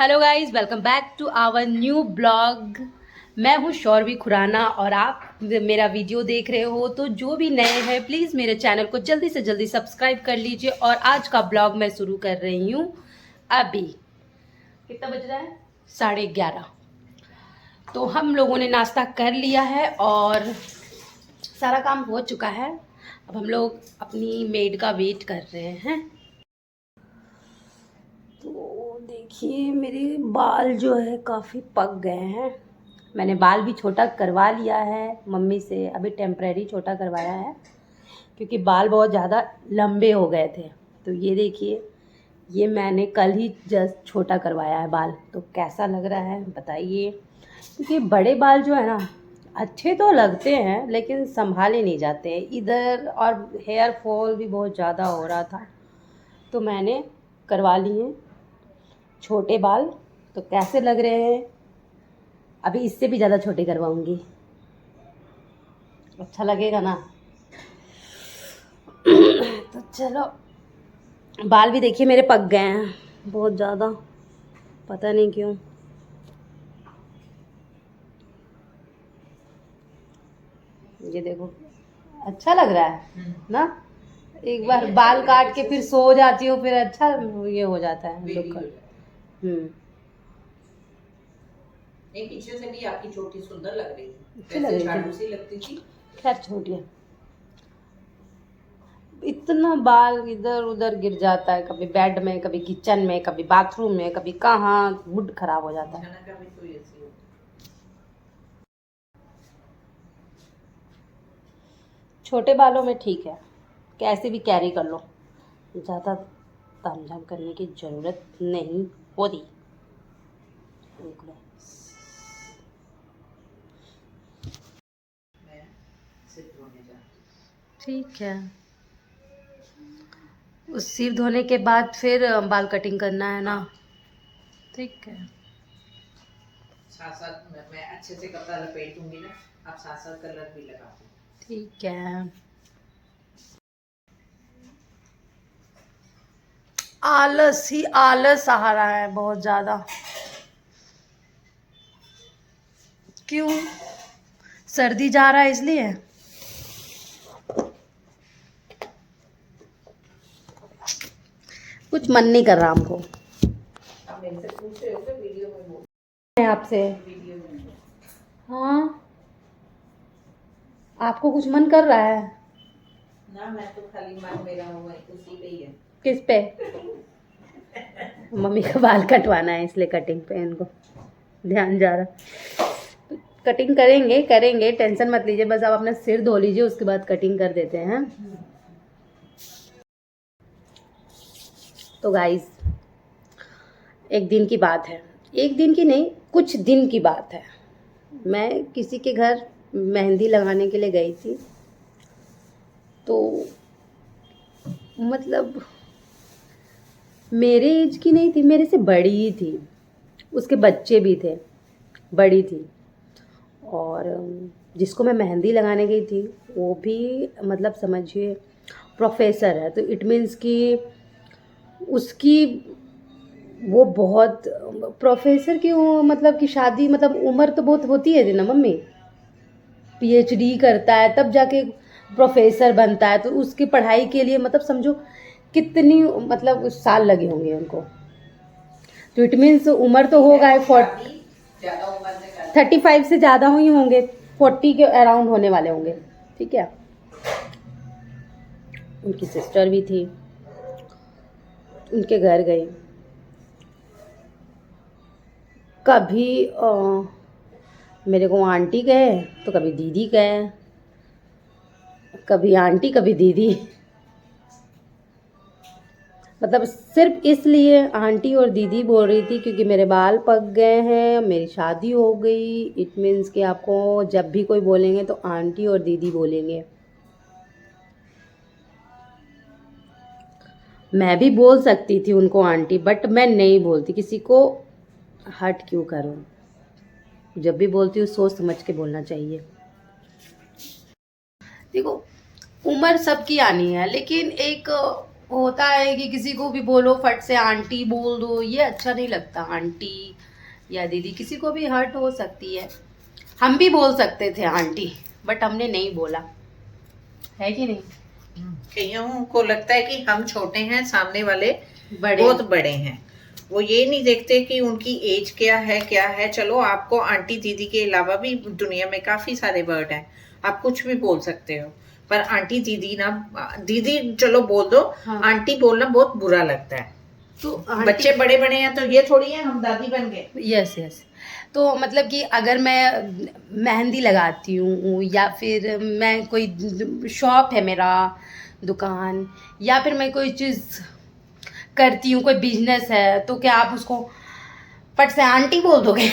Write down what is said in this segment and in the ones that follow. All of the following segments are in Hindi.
Hello guys, welcome back to our new blog. मैं हूँ शौरवी खुराना और आप मेरा वीडियो देख रहे हो। तो जो भी नए हैं प्लीज़ मेरे चैनल को जल्दी से जल्दी सब्सक्राइब कर लीजिए। और आज का ब्लॉग मैं शुरू कर रही हूँ अभी। कितना बज रहा है? 11:30। तो हम लोगों ने नाश्ता कर लिया है और सारा काम हो चुका है। अब हम लोग अपनी मेड का वेट कर रहे हैं। तो देखिए मेरे बाल जो है काफ़ी पक गए हैं। मैंने बाल भी छोटा करवा लिया है मम्मी से, अभी टेम्परेरी छोटा करवाया है क्योंकि बाल बहुत ज़्यादा लंबे हो गए थे। तो ये देखिए, ये मैंने कल ही जस्ट छोटा करवाया है बाल। तो कैसा लग रहा है बताइए, क्योंकि बड़े बाल जो है ना अच्छे तो लगते हैं लेकिन संभाले नहीं जाते हैं इधर, और हेयर फॉल भी बहुत ज़्यादा हो रहा था तो मैंने करवा लिए छोटे बाल। तो कैसे लग रहे हैं? अभी इससे भी ज़्यादा छोटे करवाऊंगी। अच्छा लगेगा ना? तो चलो, बाल भी देखिए मेरे पक गए हैं बहुत ज़्यादा, पता नहीं क्यों। ये देखो, अच्छा लग रहा है ना? एक बार बाल काट के फिर सो जाती हो फिर अच्छा ये हो जाता है लुक। नहीं, पीछे से भी आपकी चोटी सुंदर लग रही थी, अच्छी लग वैसे रही झाड़ू थी। सी लगती थी। खैर छोटी है, इतना बाल इधर उधर गिर जाता है, कभी बेड में, कभी किचन में, कभी बाथरूम में, कभी कहाँ, मूड खराब हो जाता है। खाना का भी तो ऐसी होती। छोटे बालों में ठीक है, कैसे भी कैरी कर लो, ज़्यादा तामझाम करने की ज़रूरत नहीं होती। मैं सिर धोने जा। ठीक है, उस सिर धोने के बाद फिर बाल कटिंग करना है ना? ठीक है। साथ साथ मैं अच्छे से कपड़ा लपेट दूंगी ना, आप साथ साथ कलर भी लगा दो। ठीक है। आलस ही आलस आ रहा है बहुत ज़्यादा। क्यों? सर्दी जा रहा है इसलिए। कुछ मन नहीं कर रहा हमको। आप मेरे से पूछ रहे हो कि वीडियो में बोल? मैं आपसे। वीडियो में बोल। हाँ, आपको कुछ मन कर रहा है? ना, मैं तो खाली मन मेरा हुआ उसी पे ही है। किस पे? मम्मी का बाल कटवाना है इसलिए कटिंग पे इनको ध्यान जा रहा। कटिंग करेंगे करेंगे, टेंशन मत लीजिए, बस आप अपना सिर धो लीजिए उसके बाद कटिंग कर देते हैं। तो गाइस, एक दिन की बात है, एक दिन की नहीं, कुछ दिन की बात है। मैं किसी के घर मेहंदी लगाने के लिए गई थी। तो मतलब मेरे एज की नहीं थी, मेरे से बड़ी ही थी, उसके बच्चे भी थे, बड़ी थी। और जिसको मैं मेहंदी लगाने गई थी वो भी मतलब समझिए प्रोफेसर है। तो इट मीन्स कि उसकी वो बहुत प्रोफेसर की वो मतलब कि शादी मतलब उम्र तो बहुत होती है ना मम्मी। पीएचडी करता है तब जाके प्रोफेसर बनता है, तो उसकी पढ़ाई के लिए मतलब समझो कितनी मतलब साल लगे होंगे उनको। तो इट मीन्स उम्र तो होगा शादी ज्यादा उम्र में कर 35 से ज़्यादा ही होंगे, 40 के अराउंड होने वाले होंगे। ठीक है, उनकी सिस्टर भी थी, उनके घर गई। कभी मेरे को आंटी कहे तो कभी दीदी कहे, कभी आंटी कभी दीदी। मतलब सिर्फ इसलिए आंटी और दीदी बोल रही थी क्योंकि मेरे बाल पक गए हैं, मेरी शादी हो गई। इट मीन्स कि आपको जब भी कोई बोलेंगे तो आंटी और दीदी बोलेंगे। मैं भी बोल सकती थी उनको आंटी, बट मैं नहीं बोलती किसी को, हर्ट क्यों करूं। जब भी बोलती हूँ सोच समझ के बोलना चाहिए। देखो, उम्र सबकी आनी है लेकिन एक होता है कि किसी को भी बोलो फट से आंटी बोल दो, ये अच्छा नहीं लगता। आंटी या दीदी किसी को भी हर्ट हो सकती है। हम भी बोल सकते थे आंटी, बट हमने नहीं बोला, है कि नहीं? कईयों को लगता है कि हम छोटे हैं, सामने वाले बड़े बहुत बड़े हैं। वो ये नहीं देखते कि उनकी एज क्या है। चलो, आपको आंटी दीदी के अलावा भी दुनिया में काफी सारे वर्ड हैं, आप कुछ भी बोल सकते हो, पर आंटी दीदी ना, दीदी चलो बोल दो। हाँ। आंटी बोलना बहुत बुरा लगता है। तो बच्चे बड़े बड़े हैं तो ये थोड़ी है हम दादी बन गए। Yes yes. तो मतलब कि अगर मैं मेहंदी लगाती हूँ, या फिर मैं कोई शॉप है मेरा, दुकान, या फिर मैं कोई चीज़ करती हूँ, कोई बिजनेस है, तो क्या आप उसको फट से आंटी बोल दोगे?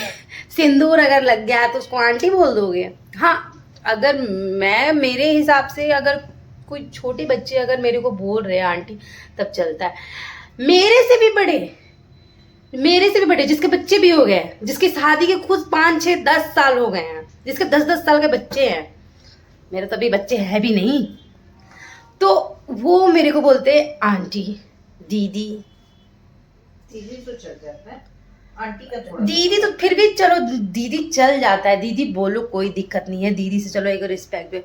सिंदूर अगर लग गया तो उसको आंटी बोल दोगे? हाँ, अगर मैं, मेरे हिसाब से अगर कोई छोटे बच्चे अगर मेरे को बोल रहे हैं आंटी, तब चलता है। मेरे से भी बड़े जिसके बच्चे भी हो गए, जिसकी शादी के खुद 5, 6, 10 साल हो गए हैं, जिसके 10-10 साल के बच्चे हैं, मेरे तो अभी बच्चे हैं भी नहीं, तो वो मेरे को बोलते आंटी, दीदी। दीदी तो चल जाता है, आंटी का थोड़ा। दीदी तो फिर भी चलो, दीदी चल जाता है, दीदी बोलो, कोई दिक्कत नहीं है, दीदी से चलो एक रिस्पेक्ट।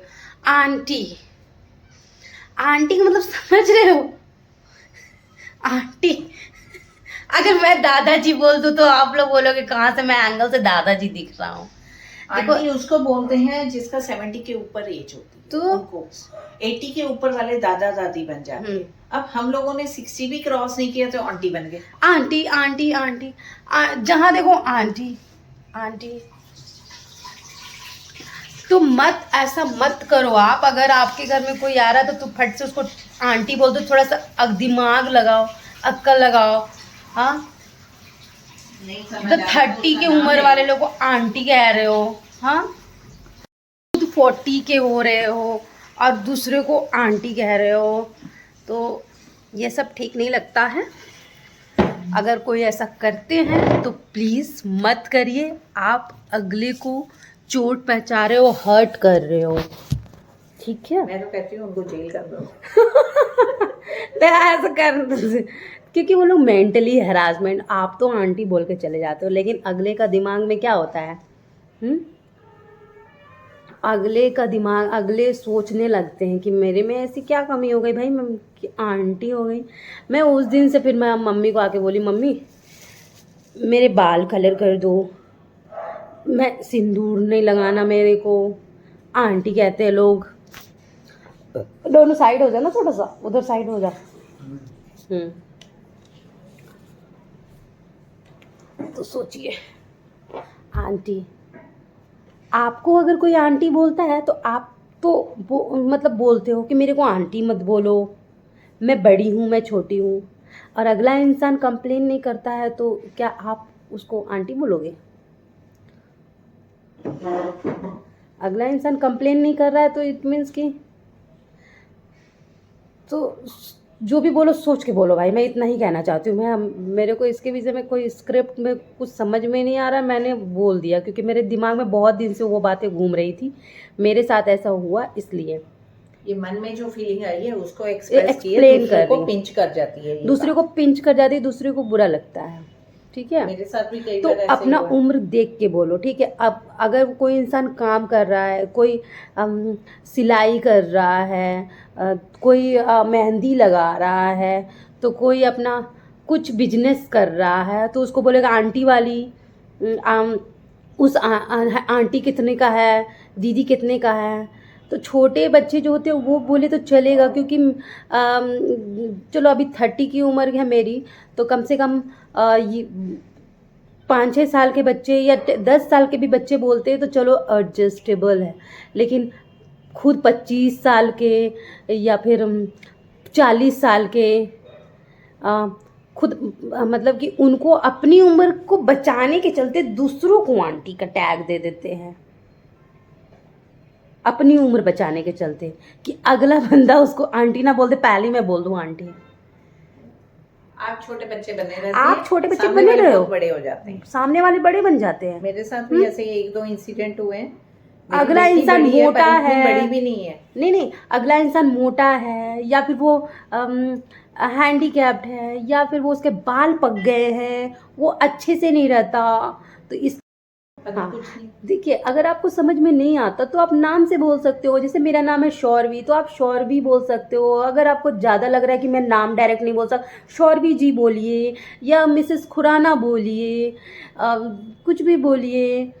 आंटी, आंटी का मतलब समझ रहे हो? आंटी, अगर मैं दादाजी बोल दूं तो आप लोग बोलोगे कहाँ से मैं एंगल से दादाजी दिख रहा हूँ। आंटी उसको बोलते हैं जिसका 70 के ऊपर एज होती है, तो उनको 80 के ऊपर वाले दादा दादी बन जाते हैं। अब हम लोगों ने 60 भी क्रॉस नहीं किया तो आंटी बन गए। आंटी आंटी आंटी, जहाँ देखो आंटी आंटी। तो मत, ऐसा मत करो आप। अगर आपके घर में कोई आ रहा है तो फट से उसको आंटी बोल दो। थोड़ा सा दिमाग लगाओ, अक्ल लगाओ। हाँ, नहीं तो समझ 30 की उम्र वाले लोग को आंटी कह रहे हो, हाँ, खुद 40 के हो रहे हो और दूसरे को आंटी कह रहे हो, तो ये सब ठीक नहीं लगता है। अगर कोई ऐसा करते हैं तो प्लीज़ मत करिए। आप अगले को चोट पहुंचा रहे हो, हर्ट कर रहे हो, ठीक है? मैं तो कहती हूँ उनको जेल कर दो। तो ऐसा कर, क्योंकि वो लोग मेंटली हरासमेंट, आप तो आंटी बोल के चले जाते हो, लेकिन अगले का दिमाग में क्या होता है? अगले का दिमाग, अगले सोचने लगते हैं कि मेरे में ऐसी क्या कमी हो गई भाई, मैं कि आंटी हो गई। मैं उस दिन से फिर मैं मम्मी को आके बोली, मम्मी मेरे बाल कलर कर दो, मैं सिंदूर नहीं लगाना मेरे को, आंटी कहते हैं लोग। दोनों साइड हो जाए ना, थोड़ा सा उधर साइड हो जा। तो सोचिए, आंटी, आपको अगर कोई आंटी बोलता है तो आप तो मतलब बोलते हो कि मेरे को आंटी मत बोलो, मैं बड़ी हूँ, मैं छोटी हूँ। और अगला इंसान कंप्लेन नहीं करता है तो क्या आप उसको आंटी बोलोगे? अगला इंसान कंप्लेन नहीं कर रहा है तो इट मीन्स कि, तो जो भी बोलो सोच के बोलो भाई। मैं इतना ही कहना चाहती हूँ। मैं, मेरे को इसके विषय में कोई स्क्रिप्ट में कुछ समझ में नहीं आ रहा, मैंने बोल दिया क्योंकि मेरे दिमाग में बहुत दिन से वो बातें घूम रही थी। मेरे साथ ऐसा हुआ इसलिए। ये मन में जो फीलिंग आई है उसको एक्सप्रेस एक्सप्लेन कर को पिंच कर जाती है, दूसरे को पिंच कर जाती है, दूसरे को बुरा लगता है, ठीक है? मेरे साथ भी कई तो बार ऐसे अपना हुआ। उम्र देख के बोलो, ठीक है? अब अगर कोई इंसान काम कर रहा है, कोई सिलाई कर रहा है, कोई मेहंदी लगा रहा है, तो कोई अपना कुछ बिजनेस कर रहा है, तो उसको बोलेगा आंटी वाली, उस आंटी कितने का है, दीदी कितने का है। तो छोटे बच्चे जो होते हैं वो बोले तो चलेगा, क्योंकि चलो अभी 30 की उम्र है मेरी, तो कम से कम ये 5-6 साल के बच्चे या 10 साल के भी बच्चे बोलते हैं तो चलो एडजस्टेबल है। लेकिन खुद 25 साल के या फिर 40 साल के खुद, मतलब कि उनको अपनी उम्र को बचाने के चलते दूसरों को आंटी का टैग दे देते हैं, अपनी उम्र बचाने के चलते, कि अगला बंदा उसको आंटी ना बोल दे, पहले मैं बोल दूं आंटी। आप छोटे बच्चे बने रहते हैं, आप छोटे बच्चे सामने बने वाले रहे हो, बहुत बड़े हो जाते हैं, सामने वाले बड़े बन जाते हैं। मेरे साथ भी ऐसे 1-2 इंसिडेंट हुए हैं। अगला इंसान मोटा है, बड़ी भी नहीं है, नहीं, अगला इंसान मोटा है, या फिर वो हैंडीकैप्ड है, या फिर वो उसके बाल पक गए हैं, वो अच्छे से नहीं रहता, तो इस हाँ, कुछ नहीं। देखिए अगर आपको समझ में नहीं आता तो आप नाम से बोल सकते हो। जैसे मेरा नाम है शौरवी, तो आप शौरवी बोल सकते हो। अगर आपको ज़्यादा लग रहा है कि मैं नाम डायरेक्ट नहीं बोल सकता, शौरवी जी बोलिए या मिसेस खुराना बोलिए, कुछ भी बोलिए,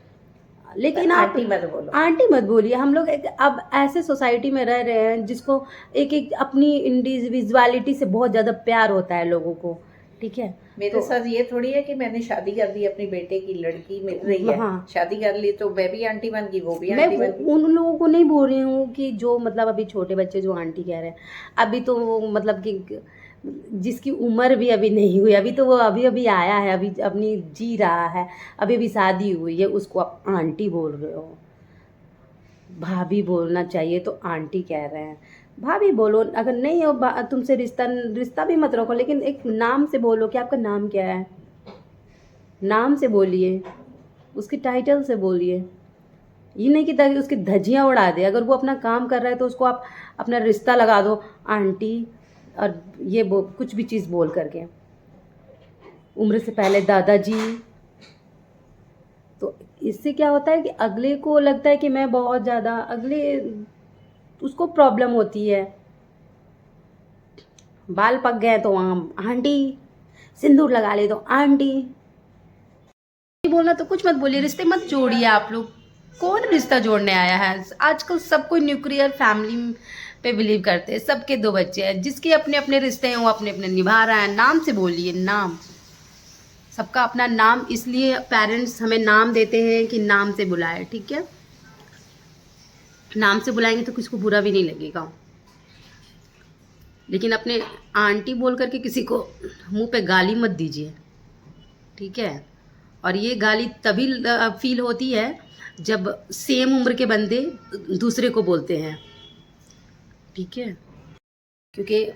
लेकिन आप आंटी मत बोलो। आंटी मत बोलिए। हम लोग अब ऐसे सोसाइटी में रह रहे हैं जिसको एक एक अपनी इंडिविजुअलिटी से बहुत ज़्यादा प्यार होता है लोगों को, ठीक है। मेरे साथ ये थोड़ी है कि मैंने शादी कर दी, अपनी बेटे की लड़की मिल रही है, हाँ, शादी कर ली तो मैं भी आंटी बन गई, वो भी मैं आंटी बन गई। उन लोगों को नहीं बोल रही हूँ कि जो मतलब अभी छोटे बच्चे जो आंटी कह रहे हैं, अभी तो वो मतलब कि जिसकी उम्र भी अभी नहीं हुई, अभी तो वो अभी अभी आया है, अभी अपनी जी रहा है, अभी अभी शादी हुई है, उसको आप आंटी बोल रहे हो। भाभी बोलना चाहिए तो आंटी कह रहे हैं। भाभी बोलो, अगर नहीं हो तुमसे रिश्ता रिश्ता भी मत रखो, लेकिन एक नाम से बोलो कि आपका नाम क्या है, नाम से बोलिए, उसकी टाइटल से बोलिए। ये नहीं कि ताकि उसकी धज्जियाँ उड़ा दे। अगर वो अपना काम कर रहा है तो उसको आप अपना रिश्ता लगा दो आंटी, और ये कुछ भी चीज़ बोल करके, उम्र से पहले दादाजी। तो इससे क्या होता है कि अगले को लगता है कि मैं बहुत ज़्यादा, अगले उसको प्रॉब्लम होती है। बाल पक गए तो वहाँ आंटी, सिंदूर लगा ले तो आंटी। बोलना तो कुछ मत बोलिए, रिश्ते मत जोड़िए। आप लोग कौन रिश्ता जोड़ने आया है? आजकल सब कोई न्यूक्लियर फैमिली पे बिलीव करते हैं। सबके 2 बच्चे हैं, जिसके अपने अपने रिश्ते हैं वो अपने अपने निभा रहा है। नाम से बोलिए, नाम, सबका अपना नाम। इसलिए पेरेंट्स हमें नाम देते हैं कि नाम से बुलाए, ठीक है। नाम से बुलाएंगे तो किसी को बुरा भी नहीं लगेगा, लेकिन अपने आंटी बोल करके किसी को मुंह पे गाली मत दीजिए, ठीक है। और ये गाली तभी फील होती है जब सेम उम्र के बंदे दूसरे को बोलते हैं, ठीक है। क्योंकि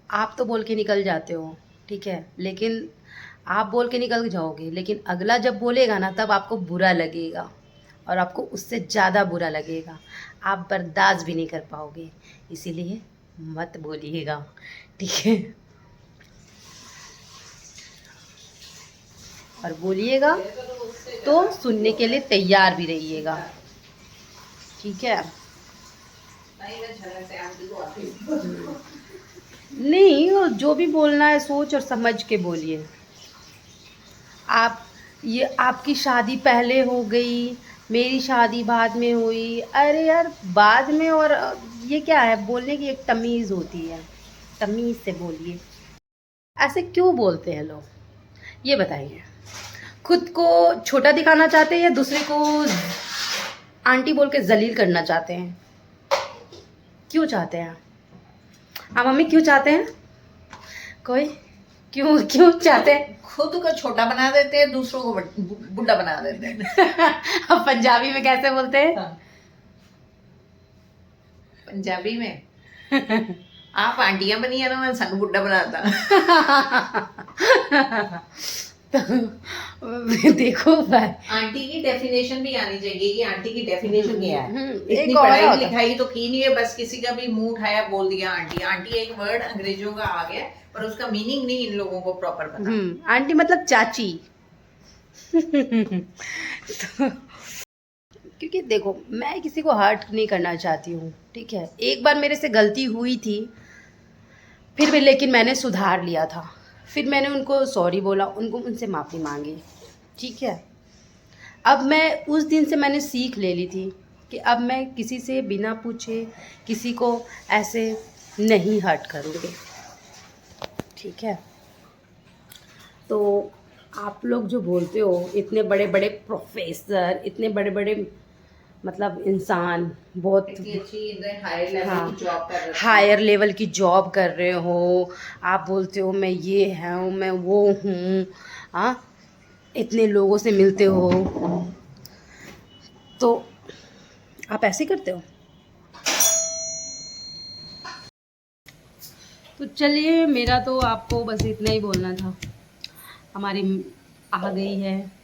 आप तो बोल के निकल जाते हो, ठीक है, लेकिन आप बोल के निकल जाओगे, लेकिन अगला जब बोलेगा ना तब आपको बुरा लगेगा, और आपको उससे ज़्यादा बुरा लगेगा। आप बर्दाश्त भी नहीं कर पाओगे, इसीलिए मत बोलिएगा, ठीक है। और बोलिएगा तो सुनने के लिए तैयार भी रहिएगा, ठीक है। नहीं, वो जो भी बोलना है सोच और समझ के बोलिए। आप, ये आपकी शादी पहले हो गई, मेरी शादी बाद में हुई। अरे यार, बाद में और ये क्या है? बोलने की एक तमीज़ होती है, तमीज़ से बोलिए। ऐसे क्यों बोलते हैं लोग, ये बताइए। खुद को छोटा दिखाना चाहते हैं या दूसरे को आंटी बोल के जलील करना चाहते हैं? क्यों चाहते हैं? हाँ मम्मी, क्यों चाहते हैं? कोई क्यों क्यों चाहते हैं? खुद को छोटा बना देते हैं, दूसरों को बुढ़ा बना देते हैं। अब पंजाबी में कैसे बोलते हैं? हाँ। पंजाबी में आप आंटियां बनी है ना, मैं सन बुढ़ा बनाता। तो देखो भाई, आंटी की डेफिनेशन भी आनी चाहिए कि आंटी की डेफिनेशन क्या है। एक इतनी और पढ़ाई होता। लिखाई तो की नहीं है, बस किसी का भी मुंह उठाया बोल दिया आंटी। आंटी एक वर्ड अंग्रेजों का आ गया, पर उसका मीनिंग नहीं इन लोगों को प्रॉपर पता। आंटी मतलब चाची। तो, क्योंकि देखो, मैं किसी को हर्ट नहीं करना चाहती हूँ, ठीक है। एक बार मेरे से गलती हुई थी, फिर भी लेकिन मैंने सुधार लिया था। फिर मैंने उनको सॉरी बोला, उनसे माफ़ी मांगी, ठीक है। अब मैं उस दिन से मैंने सीख ले ली थी कि अब मैं किसी से बिना पूछे किसी को ऐसे नहीं हर्ट करूँगी, ठीक है। तो आप लोग जो बोलते हो, इतने बड़े बड़े प्रोफेसर, इतने बड़े बड़े मतलब इंसान, बहुत हायर लेवल की जॉब कर रहे हो, आप बोलते हो मैं ये हूँ, मैं वो हूँ, हाँ, इतने लोगों से मिलते हो, तो आप ऐसे करते हो। तो चलिए, मेरा तो आपको बस इतना ही बोलना था। हमारी आ गई है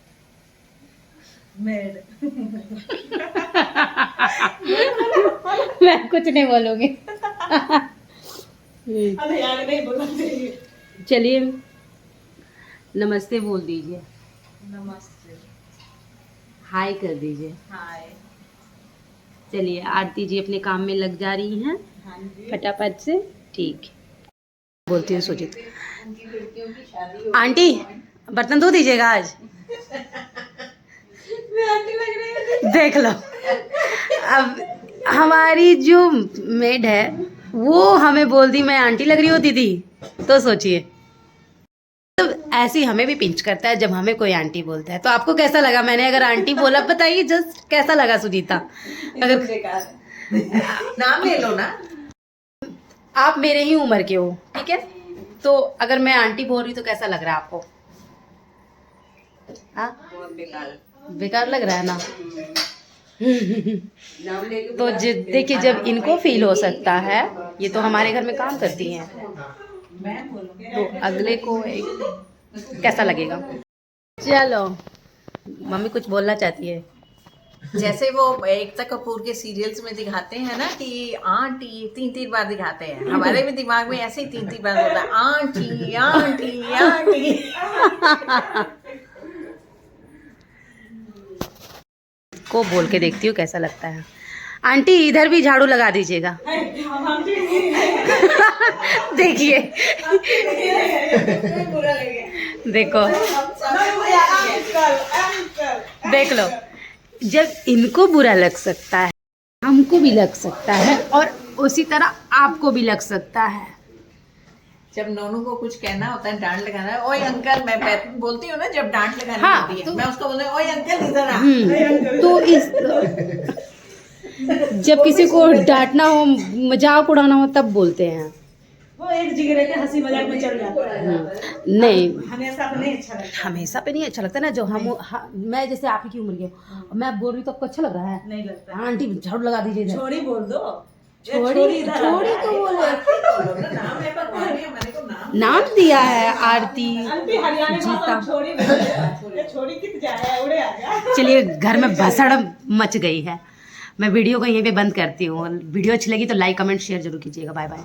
मैं कुछ नहीं बोलूँगी। हमें नहीं बोलना चाहिए। चलिए नमस्ते बोल दीजिए, नमस्ते। हाय कर दीजिए। हाय। चलिए आरती जी अपने काम में लग जा रही हैं हाँ जी। फटाफट से। ठीक बोलती हूँ सुजीत। उनकी लड़कियों की शादी आंटी बर्तन धो दीजिएगा आज। मैं आंटी लग रही हूँ। देख लो, अब हमारी जो मेड है वो हमें बोल दी मैं आंटी लग रही हूँ दीदी, तो सोचिए। तो ऐसे ही हमें भी पिंच करता है जब हमें कोई आंटी बोलता है। तो आपको कैसा लगा मैंने अगर आंटी बोला, बताइए जस्ट कैसा लगा सुजीता? अगर नाम ले लो ना। आप मेरे ही उम्र के हो, ठीक है, तो अगर मैं आंटी बोल रही तो कैसा लग रहा है आपको? हाँ बहुत बेकार। बेकार लग रहा है ना। तो देखिए जब इनको फील हो सकता है, ये तो हमारे घर में काम करती हैं, तो अगले को कैसा लगेगा? चलो मम्मी कुछ बोलना चाहती है। जैसे वो एकता कपूर के सीरियल्स में दिखाते हैं ना कि आंटी 3-3 बार दिखाते हैं, हमारे भी दिमाग में ऐसे ही 3-3 बार होता है आंटी आंटी आंटी। को बोल के देखती हूँ कैसा लगता है। आंटी इधर भी झाड़ू लगा दीजिएगा। देखिए देखो देख लो, जब इनको बुरा लग सकता है हमको भी लग सकता है, और उसी तरह आपको भी लग सकता है। जब नोनू को कुछ कहना होता है, डांट लगाना है, ओए अंकल, मैं बोलती हूँ ना जब डांट लगानी हाँ, होती है, तो मैं उसको बोलती हूँ ओए अंकल इधर आ। तो इस जब किसी को डांटना हो, मजाक उड़ाना हो, तब बोलते हैं। वो एक जिगरे के हंसी मजाक में चल जाता है। नहीं हमेशा तो नहीं अच्छा लगता। हमेशा पे नहीं अच्छा लगता ना। जो मैं जैसे आप ही की उम्र की हूँ, मैं बोल रही हूँ तो आपको अच्छा लग रहा है? नहीं लगता। आंटी झाड़ू लगा दीजिए इधर। छोड़ी बोल दो। छोड़ी इधर छोड़ी आ। तो बोले, नाम है पर हमारे को नाम नाम दिया है आरती आंटी हरियाणा जीता। में छोड़ी बोल। ये छोड़ी कित जाए उड़े आ जा। चलिए घर में भसड़ मच गई है। मैं वीडियो को यहीं पे बंद करती हूँ। वीडियो अच्छी लगी तो लाइक कमेंट शेयर जरूर कीजिएगा। Bye bye.